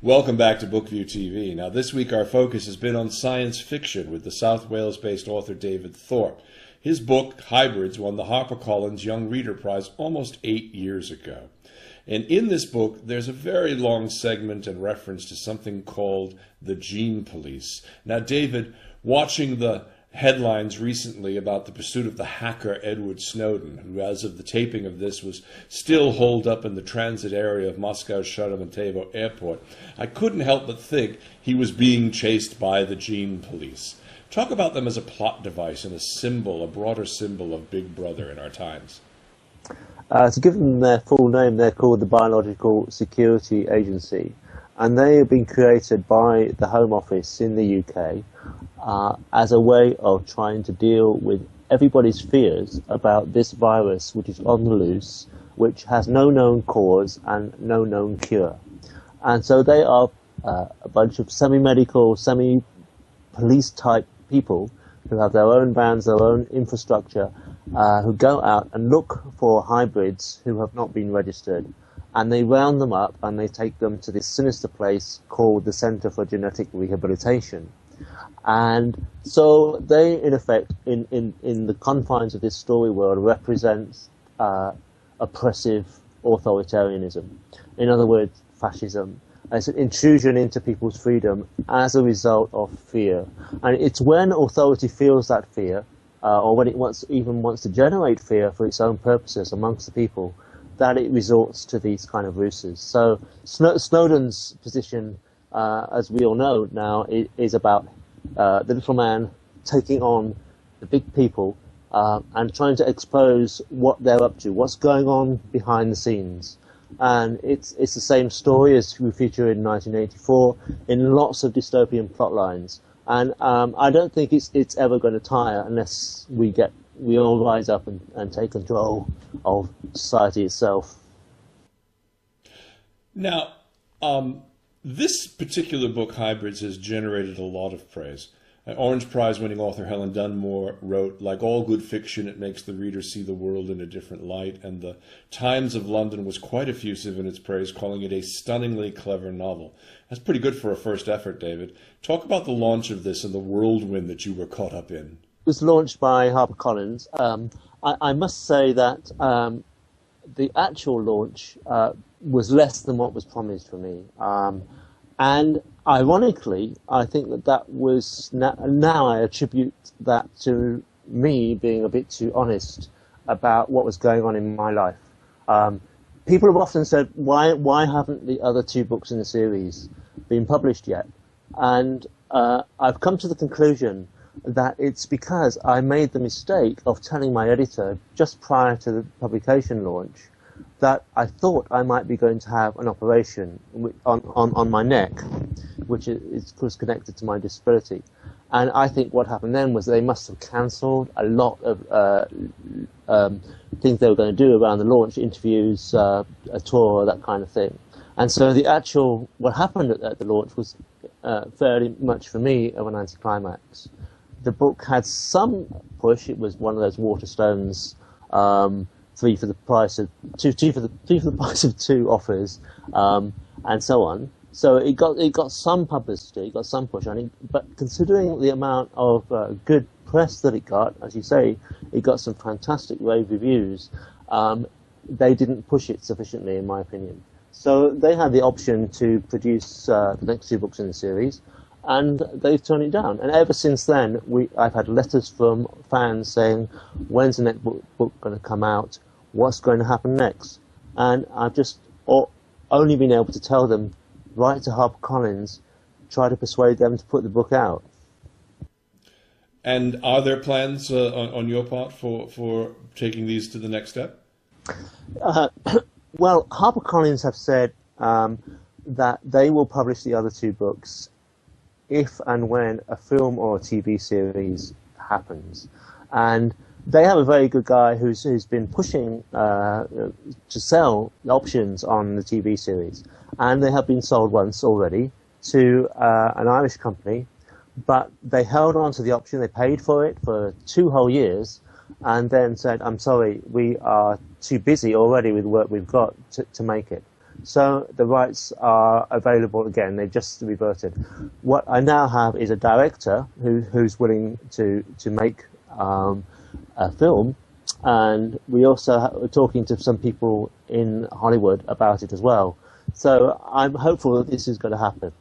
Welcome back to Bookview TV. Now, this week our focus has been on science fiction with the South Wales-based author David Thorpe. His book, Hybrids, won the HarperCollins Young Reader Prize almost 8 years ago. And in this book, there's a very long segment and reference to something called the Gene Police. Now, David, watching the headlines recently about the pursuit of the hacker Edward Snowden, who as of the taping of this was still holed up in the transit area of Moscow's Sheremetyevo airport, I couldn't help but think he was being chased by the Gene Police. Talk about them as a plot device and a symbol, a broader symbol of Big Brother in our times. To give them their full name, they're called the Biological Security Agency, and they have been created by the Home Office in the UK as a way of trying to deal with everybody's fears about this virus which is on the loose, which has no known cause and no known cure. And so they are a bunch of semi-medical, semi-police type people who have their own vans, their own infrastructure, who go out and look for hybrids who have not been registered. And they round them up and they take them to this sinister place called the Centre for Genetic Rehabilitation. And so they, in effect, in the confines of this story world, represent oppressive authoritarianism. In other words, fascism. It's an intrusion into people's freedom as a result of fear. And it's when authority feels that fear, or when it even wants to generate fear for its own purposes amongst the people, that it resorts to these kind of ruses. So Snowden's position, as we all know now, is about the little man taking on the big people and trying to expose what they're up to, what's going on behind the scenes. And it's the same story as we feature in 1984 in lots of dystopian plot lines. And I don't think it's ever going to tire unless we all rise up and take control of society itself. Now, this particular book, Hybrids, has generated a lot of praise. An Orange Prize-winning author Helen Dunmore wrote, "Like all good fiction, it makes the reader see the world in a different light," and the Times of London was quite effusive in its praise, calling it a stunningly clever novel. That's pretty good for a first effort, David. Talk about the launch of this and the whirlwind that you were caught up in. It was launched by HarperCollins. I must say that the actual launch was less than what was promised for me. And ironically, I think that was, now I attribute that to me being a bit too honest about what was going on in my life. People have often said, why haven't the other two books in the series been published yet? And I've come to the conclusion that it's because I made the mistake of telling my editor just prior to the publication launch that I thought I might be going to have an operation on my neck, which was connected to my disability. And I think what happened then was they must have cancelled a lot of things they were going to do around the launch, interviews, a tour, that kind of thing. And so what happened at the launch was fairly much for me of an anticlimax. The book had some push. It was one of those Waterstones, two for the price of two offers, and so on. So it got some publicity, it got some push on it. But considering the amount of good press that it got, as you say, it got some fantastic rave reviews. They didn't push it sufficiently, in my opinion. So they had the option to produce the next two books in the series, and they've turned it down. And ever since then, I've had letters from fans saying, when's the next book going to come out? What's going to happen next? And I've just only been able to tell them, write to HarperCollins, try to persuade them to put the book out. And are there plans on your part for taking these to the next step? Well, HarperCollins have said that they will publish the other two books if and when a film or a TV series happens. And they have a very good guy who's been pushing to sell options on the TV series. And they have been sold once already to an Irish company, but they held on to the option. They paid for it for 2 whole years and then said, I'm sorry, we are too busy already with the work we've got to make it. So the rights are available again. They've just reverted. What I now have is a director who's willing to make a film, and we also are talking to some people in Hollywood about it as well. So I'm hopeful that this is going to happen.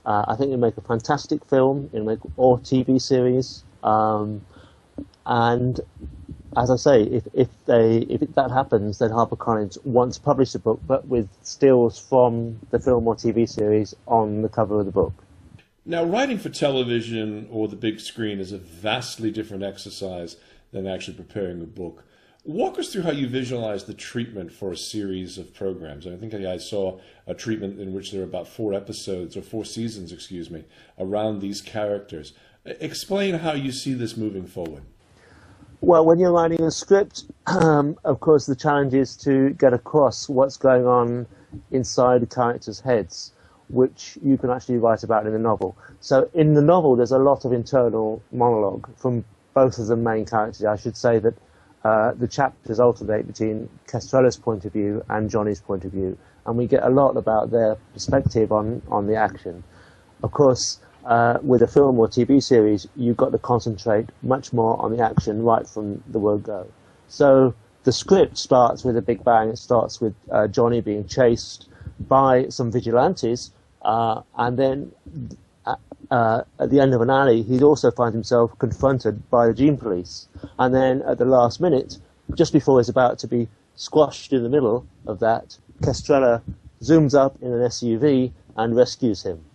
I think it'll make a fantastic film. It'll make or TV series, and as I say, if that happens, then HarperCollins wants to publish the book, but with stills from the film or TV series on the cover of the book. Now, writing for television or the big screen is a vastly different exercise than actually preparing a book. Walk us through how you visualize the treatment for a series of programs. I think I saw a treatment in which there are about 4 seasons, around these characters. Explain how you see this moving forward. Well, when you're writing a script, of course, the challenge is to get across what's going on inside the characters' heads, which you can actually write about in the novel. So in the novel, there's a lot of internal monologue from both of the main characters. I should say that the chapters alternate between Kastrella's point of view and Johnny's point of view, and we get a lot about their perspective on the action. Of course, with a film or TV series, you've got to concentrate much more on the action right from the word go. So the script starts with a big bang. It starts with Johnny being chased by some vigilantes, and then at the end of an alley, he also finds himself confronted by the Gene Police. And then at the last minute, just before he's about to be squashed in the middle of that, Kastrella zooms up in an SUV and rescues him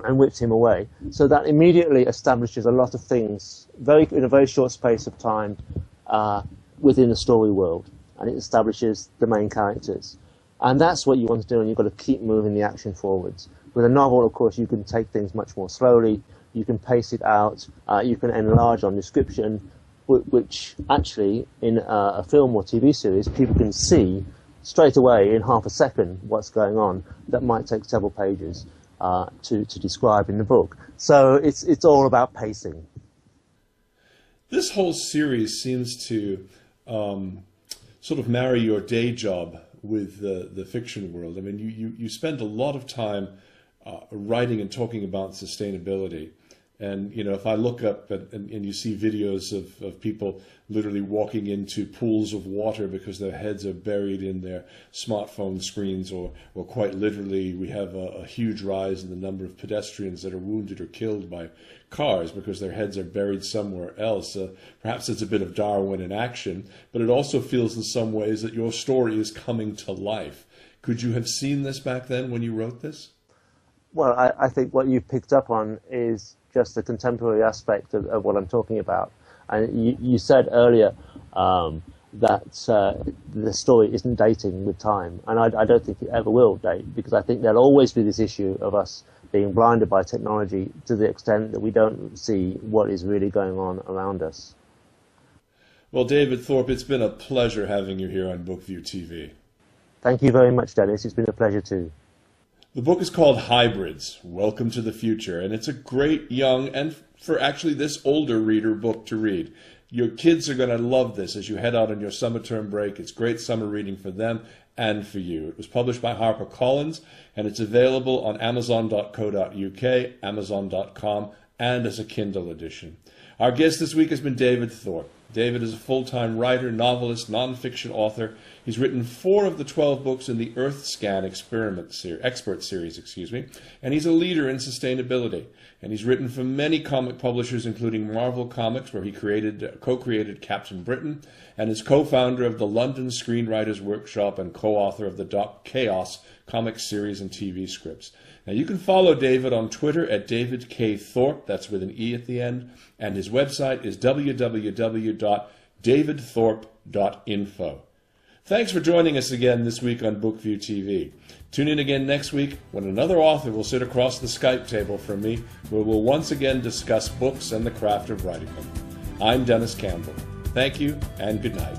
and whips him away. So that immediately establishes a lot of things in a very short space of time within the story world, and it establishes the main characters. And that's what you want to do, and you've got to keep moving the action forwards. With a novel, of course, you can take things much more slowly, you can pace it out, you can enlarge on description, which actually in a film or TV series, people can see straight away in half a second what's going on. That might take several pages to describe in the book. So it's all about pacing. This whole series seems to sort of marry your day job with the fiction world. I mean, you spend a lot of time writing and talking about sustainability. And, you know, if I look up and you see videos of people literally walking into pools of water because their heads are buried in their smartphone screens, or quite literally we have a huge rise in the number of pedestrians that are wounded or killed by cars because their heads are buried somewhere else. Perhaps it's a bit of Darwin in action, but it also feels in some ways that your story is coming to life. Could you have seen this back then when you wrote this? Well, I think what you've picked up on is just the contemporary aspect of what I'm talking about. And you said earlier that the story isn't dating with time, and I don't think it ever will date, because I think there'll always be this issue of us being blinded by technology to the extent that we don't see what is really going on around us. Well, David Thorpe, it's been a pleasure having you here on BookView TV. Thank you very much, Dennis. It's been a pleasure too. The book is called Hybrids, Welcome to the Future, and it's a great young, and for actually this older reader, book to read. Your kids are going to love this as you head out on your summer term break. It's great summer reading for them and for you. It was published by HarperCollins, and it's available on Amazon.co.uk, Amazon.com, and as a Kindle edition. Our guest this week has been David Thorpe. David is a full-time writer, novelist, nonfiction author. He's written 4 of the 12 books in the EarthScan expert series, and he's a leader in sustainability. And he's written for many comic publishers, including Marvel Comics, where he co-created Captain Britain, and is co-founder of the London Screenwriters Workshop and co-author of the Doc Chaos comic series and TV scripts. Now, you can follow David on Twitter at David K. Thorpe, that's with an E at the end, and his website is www.davidthorpe.info. Thanks for joining us again this week on BookView TV. Tune in again next week when another author will sit across the Skype table from me, where we'll once again discuss books and the craft of writing them. I'm Dennis Campbell. Thank you and good night.